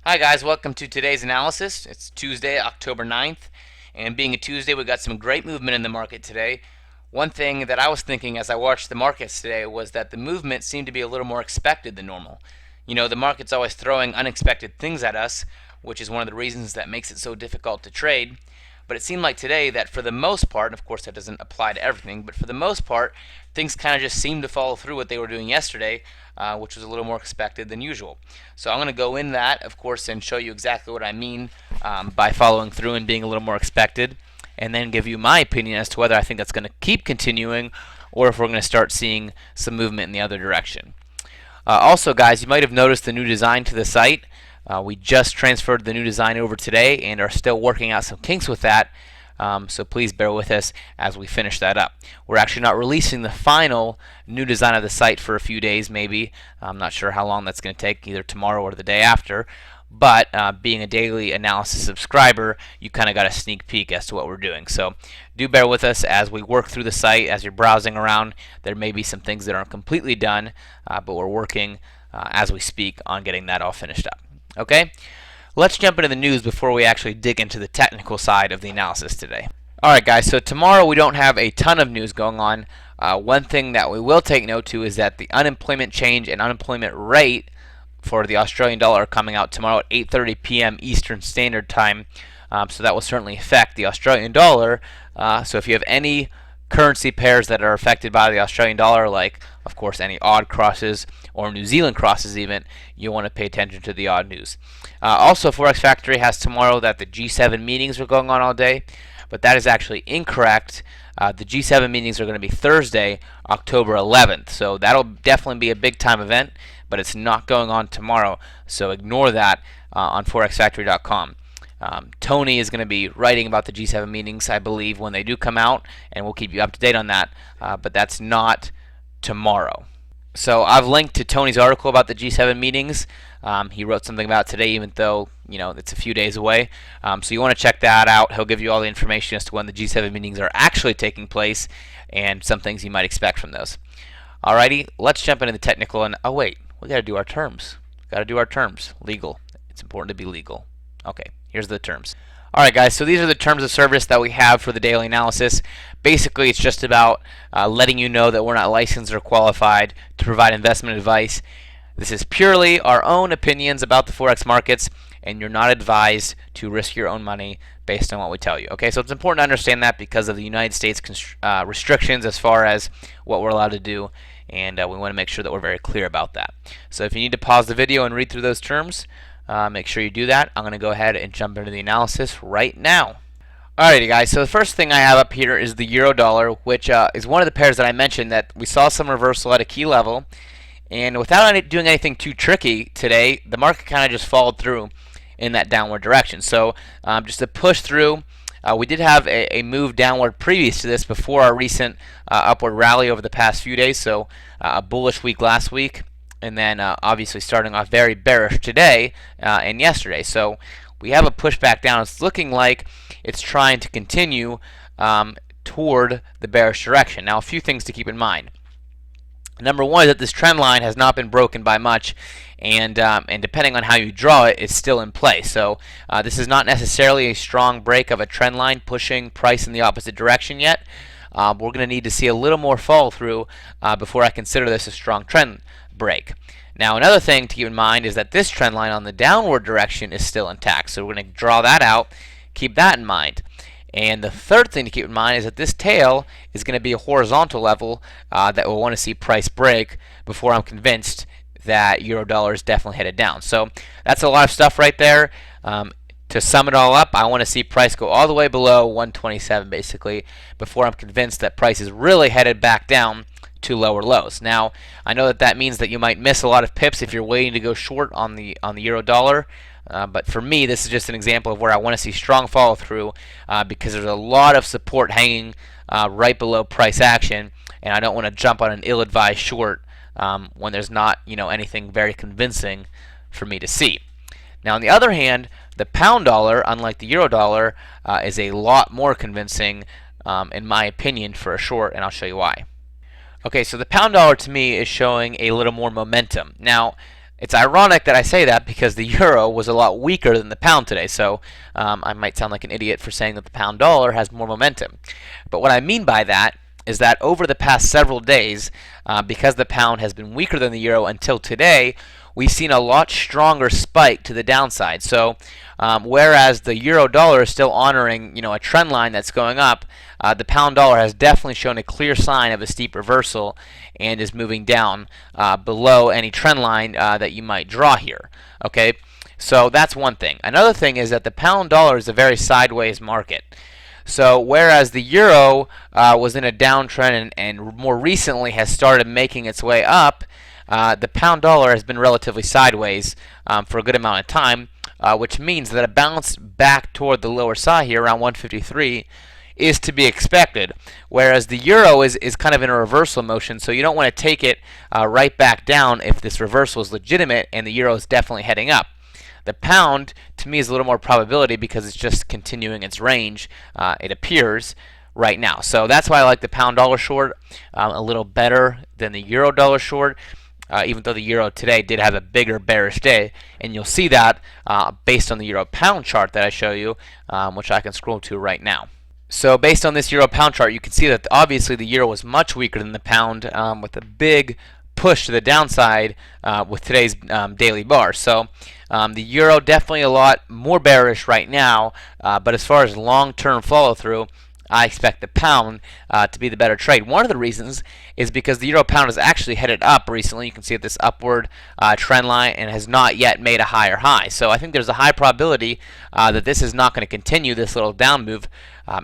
Hi guys, welcome to today's analysis. It's Tuesday, October 9th, and being a Tuesday, we got some great movement in the market today. One thing that I was thinking as I watched the markets today was that the movement seemed to be a little more expected than normal. You know, the market's always throwing unexpected things at us, which is one of the reasons that makes it so difficult to trade. But it seemed like today that for the most part, and of course that doesn't apply to everything, but for the most part, things kind of just seemed to follow through what they were doing yesterday, which was a little more expected than usual. So I'm going to go in that, of course, and show you exactly what I mean by following through and being a little more expected, and then give you my opinion as to whether I think that's going to keep continuing or if we're going to start seeing some movement in the other direction. Also, guys, you might have noticed the new design to the site. We just transferred the new design over today and are still working out some kinks with that. So please bear with us as we finish that up. We're actually not releasing the final new design of the site for a few days, maybe. I'm not sure how long that's going to take, either tomorrow or the day after. But being a daily analysis subscriber, you kind of got a sneak peek as to what we're doing. So do bear with us as we work through the site. As you're browsing around, there may be some things that aren't completely done, but we're working as we speak on getting that all finished up. Okay, let's jump into the news before we actually dig into the technical side of the analysis today. Alright guys, so tomorrow we don't have a ton of news going on. One thing that we will take note to is that the unemployment change and unemployment rate for the Australian dollar are coming out tomorrow at 8:30 p.m. Eastern Standard Time. So that will certainly affect the Australian dollar. So if you have any currency pairs that are affected by the Australian dollar, like of course any odd crosses or New Zealand crosses even, you want to pay attention to the odd news. Also, Forex Factory has tomorrow that the G7 meetings are going on all day, but that is actually incorrect. The G7 meetings are going to be Thursday, October 11th, so that'll definitely be a big time event, but it's not going on tomorrow, so ignore that on forexfactory.com. Tony is going to be writing about the G7 meetings, I believe, when they do come out, and we'll keep you up to date on that, but that's not tomorrow. So I've linked to Tony's article about the G7 meetings. He wrote something about it today, even though it's a few days away. So you want to check that out. He'll give you all the information as to when the G7 meetings are actually taking place and some things you might expect from those. Alrighty, let's jump into the technical. And oh wait, we got to do our terms. Got to do our terms. Legal. It's important to be legal. Okay, here's the terms. Alright guys, so these are the terms of service that we have for the daily analysis. Basically, it's just about letting you know that we're not licensed or qualified to provide investment advice. This is purely our own opinions about the Forex markets, and you're not advised to risk your own money based on what we tell you. Okay, so it's important to understand that because of the United States restrictions as far as what we're allowed to do, and we want to make sure that we're very clear about that. So if you need to pause the video and read through those terms, make sure you do that. I'm going to go ahead and jump into the analysis right now. Alrighty guys, so the first thing I have up here is the euro dollar, which is one of the pairs that I mentioned that we saw some reversal at a key level, and without doing anything too tricky today, the market kind of just followed through in that downward direction. So just to push through, we did have a move downward previous to this before our recent upward rally over the past few days, so a bullish week last week, and then obviously starting off very bearish today and yesterday. So we have a pushback down. It's looking like it's trying to continue toward the bearish direction. Now, a few things to keep in mind. Number one is that this trend line has not been broken by much, and depending on how you draw it, it's still in play. So this is not necessarily a strong break of a trend line pushing price in the opposite direction yet. We're going to need to see a little more follow through before I consider this a strong trend break. Now, another thing to keep in mind is that this trend line on the downward direction is still intact. So we're going to draw that out, keep that in mind. And the third thing to keep in mind is that this tail is going to be a horizontal level that we'll want to see price break before I'm convinced that euro dollar is definitely headed down. So that's a lot of stuff right there. To sum it all up, I want to see price go all the way below 127 basically before I'm convinced that price is really headed back down to lower lows. Now, I know that means that you might miss a lot of pips if you're waiting to go short on the euro dollar. But for me, this is just an example of where I want to see strong follow through because there's a lot of support hanging right below price action, and I don't want to jump on an ill-advised short when there's not anything very convincing for me to see. Now, on the other hand, the pound dollar, unlike the euro dollar, is a lot more convincing in my opinion for a short, and I'll show you why. Okay, so the pound dollar to me is showing a little more momentum. Now, It's ironic that I say that because the euro was a lot weaker than the pound today, so I might sound like an idiot for saying that the pound dollar has more momentum. But what I mean by that is that over the past several days, because the pound has been weaker than the euro until today, we've seen a lot stronger spike to the downside. So whereas the euro dollar is still honoring a trend line that's going up, the pound dollar has definitely shown a clear sign of a steep reversal and is moving down below any trend line that you might draw here. Okay, so that's one thing. Another thing is that the pound dollar is a very sideways market. So whereas the euro was in a downtrend and more recently has started making its way up, the pound dollar has been relatively sideways for a good amount of time, which means that a bounce back toward the lower side here around 153 is to be expected, whereas the euro is kind of in a reversal motion, so you don't want to take it right back down if this reversal is legitimate and the euro is definitely heading up. The pound, to me, is a little more probability because it's just continuing its range, it appears, right now. So that's why I like the pound dollar short a little better than the euro dollar short, even though the euro today did have a bigger bearish day. And you'll see that based on the euro pound chart that I show you, which I can scroll to right now. So based on this euro pound chart, you can see that obviously the euro was much weaker than the pound, with a big push to the downside with today's daily bar. So the euro definitely a lot more bearish right now, but as far as long-term follow-through, I expect the pound to be the better trade. One of the reasons is because the euro pound has actually headed up recently. You can see this upward trend line and has not yet made a higher high. So I think there's a high probability that this is not going to continue this little down move.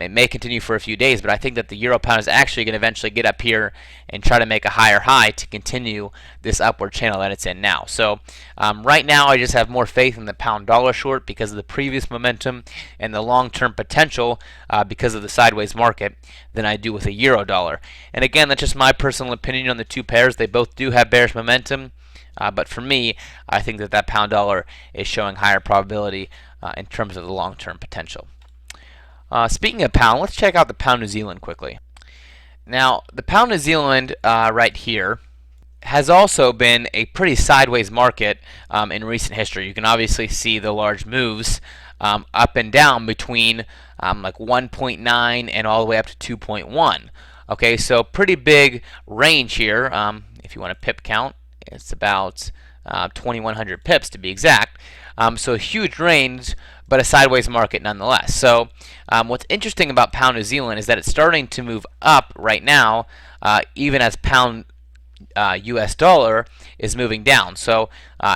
It may continue for a few days, but I think that the euro pound is actually going to eventually get up here and try to make a higher high to continue this upward channel that it's in now. So right now I just have more faith in the pound dollar short because of the previous momentum and the long-term potential because of the sideways market than I do with a euro dollar. And again, that's just my personal opinion on the two pairs. They both do have bearish momentum, but for me, I think that that pound dollar is showing higher probability in terms of the long-term potential. Speaking of pound, let's check out the pound New Zealand quickly. Now, the pound New Zealand right here has also been a pretty sideways market in recent history. You can obviously see the large moves up and down between like 1.9 and all the way up to 2.1. Okay, so pretty big range here. If you want a pip count, it's about 2,100 pips to be exact. So a huge range, but a sideways market nonetheless. So what's interesting about pound New Zealand is that it's starting to move up right now, even as pound US dollar is moving down. So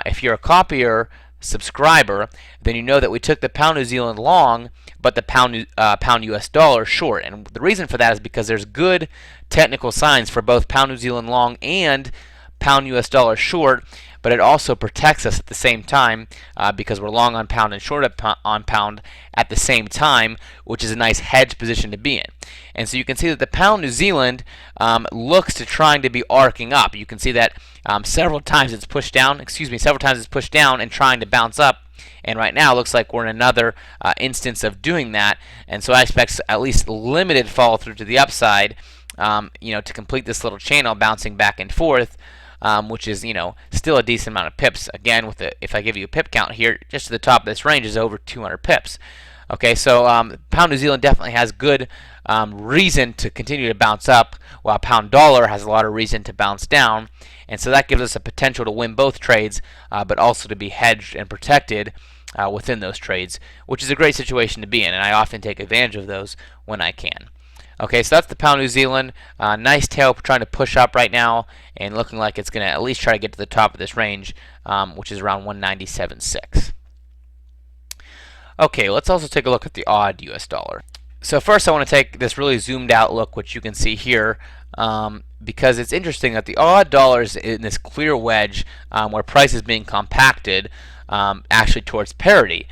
if you're a copier subscriber, then you know that we took the pound New Zealand long, but the pound US dollar short. And the reason for that is because there's good technical signs for both pound New Zealand long and pound US dollar short, but it also protects us at the same time because we're long on pound and short on pound at the same time, which is a nice hedge position to be in. And so you can see that the pound New Zealand looks to trying to be arcing up. You can see that several times it's pushed down, and trying to bounce up. And right now it looks like we're in another instance of doing that. And so I expect at least limited follow through to the upside, to complete this little channel bouncing back and forth. Which is, still a decent amount of pips. Again, if I give you a pip count here, just to the top of this range is over 200 pips. Okay, so pound New Zealand definitely has good reason to continue to bounce up, while pound dollar has a lot of reason to bounce down. And so that gives us a potential to win both trades, but also to be hedged and protected within those trades, which is a great situation to be in, and I often take advantage of those when I can. Okay, so that's the pound New Zealand. Nice tail trying to push up right now and looking like it's going to at least try to get to the top of this range, which is around 197.6. Okay, let's also take a look at the AUD US dollar. So first I want to take this really zoomed out look, which you can see here, because it's interesting that the AUD dollar is in this clear wedge where price is being compacted actually towards parity,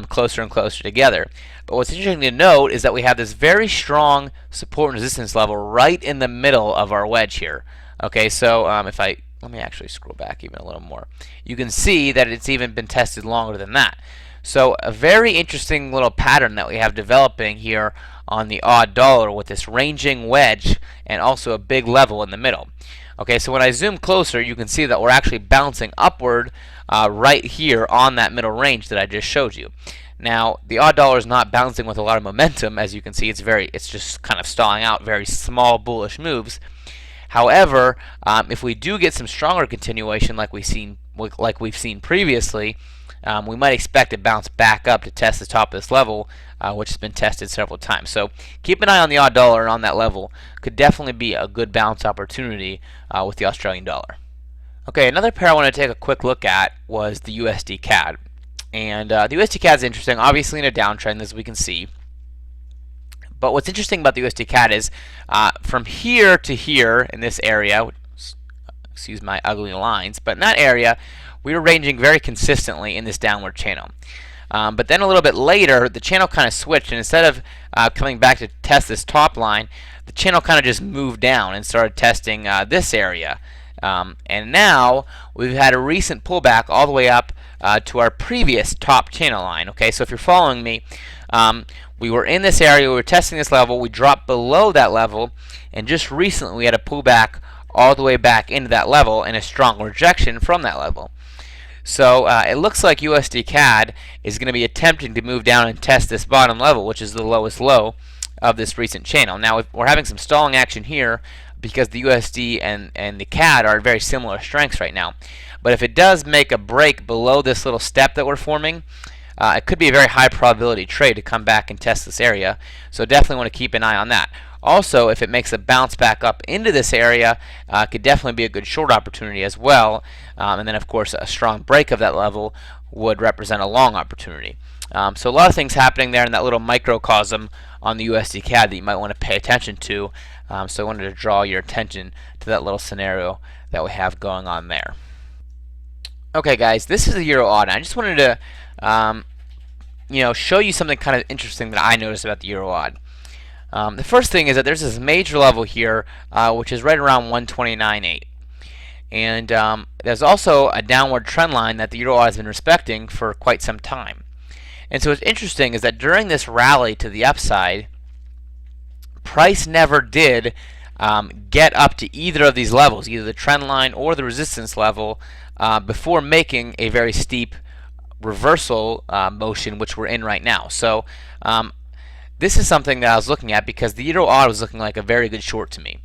closer and closer together. But what's interesting to note is that we have this very strong support and resistance level right in the middle of our wedge here. Okay, so let me actually scroll back even a little more. You can see that it's even been tested longer than that. So a very interesting little pattern that we have developing here on the AUD dollar with this ranging wedge and also a big level in the middle. Okay, so when I zoom closer, you can see that we're actually bouncing upward right here on that middle range that I just showed you. Now, the odd dollar is not bouncing with a lot of momentum. As you can see, it's just kind of stalling out very small bullish moves. However, if we do get some stronger continuation like we've seen previously, we might expect to bounce back up to test the top of this level, which has been tested several times. So keep an eye on the odd dollar, and on that level could definitely be a good bounce opportunity with the Australian dollar. Okay, another pair I want to take a quick look at was the USD-CAD. And the USD-CAD is interesting, obviously in a downtrend, as we can see. But what's interesting about the USD-CAD is from here to here in this area, excuse my ugly lines, but in that area, we were ranging very consistently in this downward channel. But then a little bit later, the channel kind of switched, and instead of coming back to test this top line, the channel kind of just moved down and started testing this area. And now we've had a recent pullback all the way up to our previous top channel line. Okay, so if you're following me, we were in this area, we were testing this level, we dropped below that level, and just recently we had a pullback all the way back into that level and a strong rejection from that level. So it looks like USD-CAD is going to be attempting to move down and test this bottom level, which is the lowest low of this recent channel. Now we're having some stalling action here because the USD and the CAD are very similar strengths right now. But if it does make a break below this little step that we're forming, it could be a very high probability trade to come back and test this area. So definitely want to keep an eye on that. Also, if it makes a bounce back up into this area, it could definitely be a good short opportunity as well. And then, of course, a strong break of that level would represent a long opportunity. So a lot of things happening there in that little microcosm on the USD-CAD that you might want to pay attention to. So I wanted to draw your attention to that little scenario that we have going on there. Okay, guys, this is the EUROAUD. I just wanted to show you something kind of interesting that I noticed about the EUROAUD. The first thing is that there's this major level here, which is right around 129.8. And there's also a downward trend line that the EUROAUD has been respecting for quite some time. And so what's interesting is that during this rally to the upside, price never did get up to either of these levels, either the trend line or the resistance level, before making a very steep reversal motion, which we're in right now. So this is something that I was looking at because the EUROAUD was looking like a very good short to me.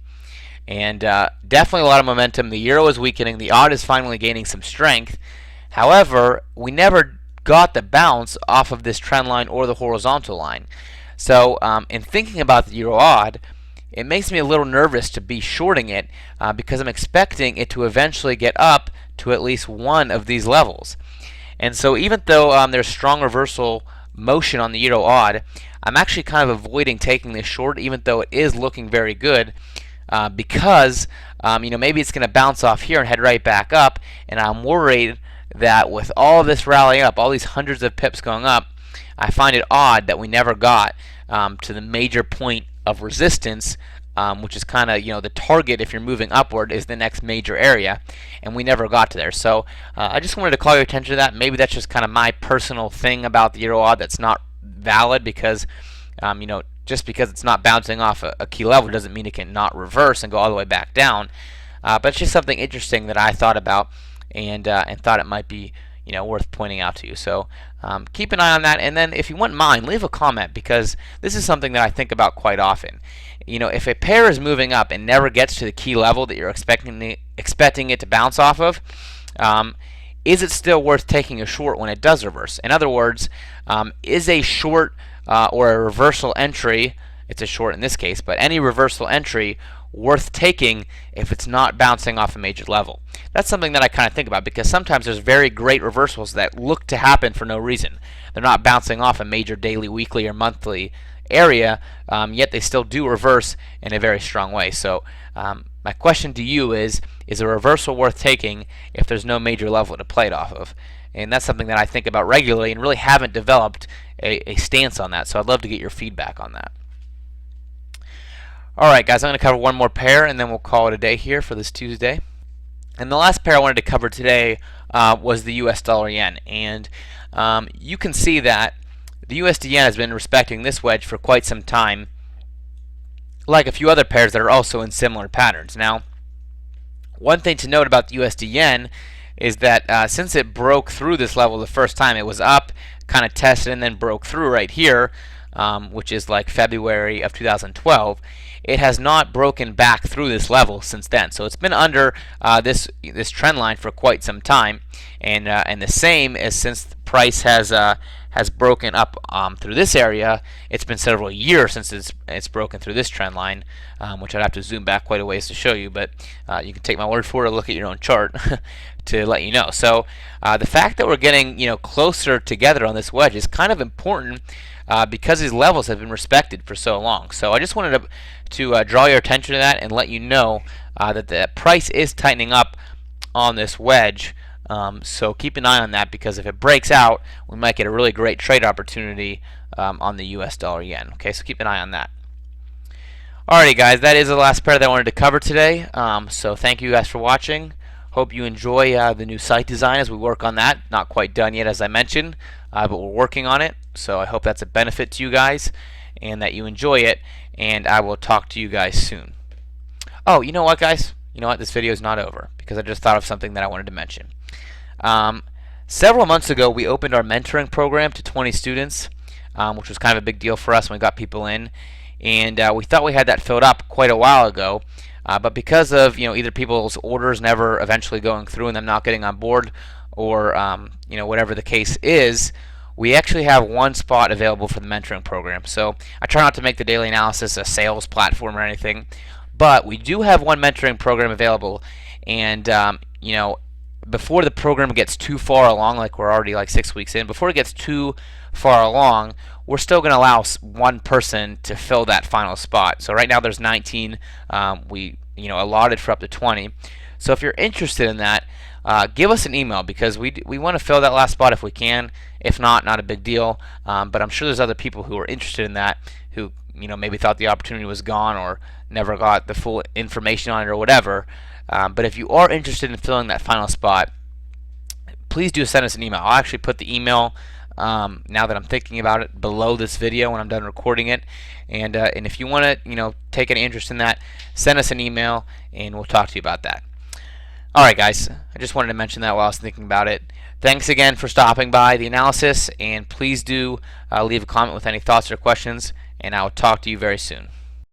And definitely a lot of momentum. The euro is weakening. The AUD is finally gaining some strength. However, we never got the bounce off of this trend line or the horizontal line. So in thinking about the EUROAUD, it makes me a little nervous to be shorting it because I'm expecting it to eventually get up to at least one of these levels. And so even though there's strong reversal motion on the EUROAUD, I'm actually kind of avoiding taking this short, even though it is looking very good, because maybe it's going to bounce off here and head right back up, and I'm worried that with all of this rally up, all these hundreds of pips going up, I find it odd that we never got to the major point of resistance, which is kind of the target if you're moving upward is the next major area, and we never got to there. So I just wanted to call your attention to that. Maybe that's just kind of my personal thing about the EUROAUD that's not valid, because just because it's not bouncing off a key level doesn't mean it can not reverse and go all the way back down. But it's just something interesting that I thought about and thought it might be worth pointing out to you. So keep an eye on that, and then if you wouldn't mind, leave a comment, because this is something that I think about quite often. If a pair is moving up and never gets to the key level that you're expecting it to bounce off of, is it still worth taking a short when it does reverse? In other words, is a short or a reversal entry, it's a short in this case, but any reversal entry worth taking if it's not bouncing off a major level? That's something that I kind of think about, because sometimes there's very great reversals that look to happen for no reason. They're not bouncing off a major daily, weekly, or monthly area, yet they still do reverse in a very strong way. So my question to you is a reversal worth taking if there's no major level to play it off of? And that's something that I think about regularly and really haven't developed a stance on that. So I'd love to get your feedback on that. Alright guys, I'm going to cover one more pair and then we'll call it a day here for this Tuesday. And the last pair I wanted to cover today was the US dollar yen. And you can see that the USD yen has been respecting this wedge for quite some time, like a few other pairs that are also in similar patterns. Now, One thing to note about the USD yen is that since it broke through this level the first time, it was up, kind of tested, and then broke through right here, which is like February of 2012. It has not broken back through this level since then. So it's been under this trend line for quite some time, and the same as since the price has broken up through this area. It's been several years since it's broken through this trend line, which I'd have to zoom back quite a ways to show you, but you can take my word for it or look at your own chart to let you know. So the fact that we're getting closer together on this wedge is kind of important because these levels have been respected for so long. So I just wanted to draw your attention to that and let you know that the price is tightening up on this wedge. So keep an eye on that, because if it breaks out, we might get a really great trade opportunity on the US dollar yen. Okay, so keep an eye on that. Alrighty guys, that is the last pair that I wanted to cover today. So thank you guys for watching. Hope you enjoy the new site design as we work on that. Not quite done yet, as I mentioned, but we're working on it. So I hope that's a benefit to you guys and that you enjoy it. And I will talk to you guys soon. Oh, you know what, guys? You know what? This video is not over, because I just thought of something that I wanted to mention. Several months ago, we opened our mentoring program to 20 students, which was kind of a big deal for us when we got people in. And we thought we had that filled up quite a while ago. But because of either people's orders never eventually going through and them not getting on board, or whatever the case is, we actually have one spot available for the mentoring program. So I try not to make the daily analysis a sales platform or anything, but we do have one mentoring program available. And before the program gets too far along, like we're already like 6 weeks in, before it gets too far along, we're still going to allow one person to fill that final spot. So right now there's 19. We allotted for up to 20. So if you're interested in that, give us an email, because we want to fill that last spot if we can. If not, not a big deal. But I'm sure there's other people who are interested in that, who maybe thought the opportunity was gone or never got the full information on it or whatever. But if you are interested in filling that final spot, please do send us an email. I'll actually put the email, now that I'm thinking about it, below this video when I'm done recording it. And if you want to take any interest in that, send us an email and we'll talk to you about that. Alright guys, I just wanted to mention that while I was thinking about it. Thanks again for stopping by the analysis, and please do leave a comment with any thoughts or questions, and I will talk to you very soon.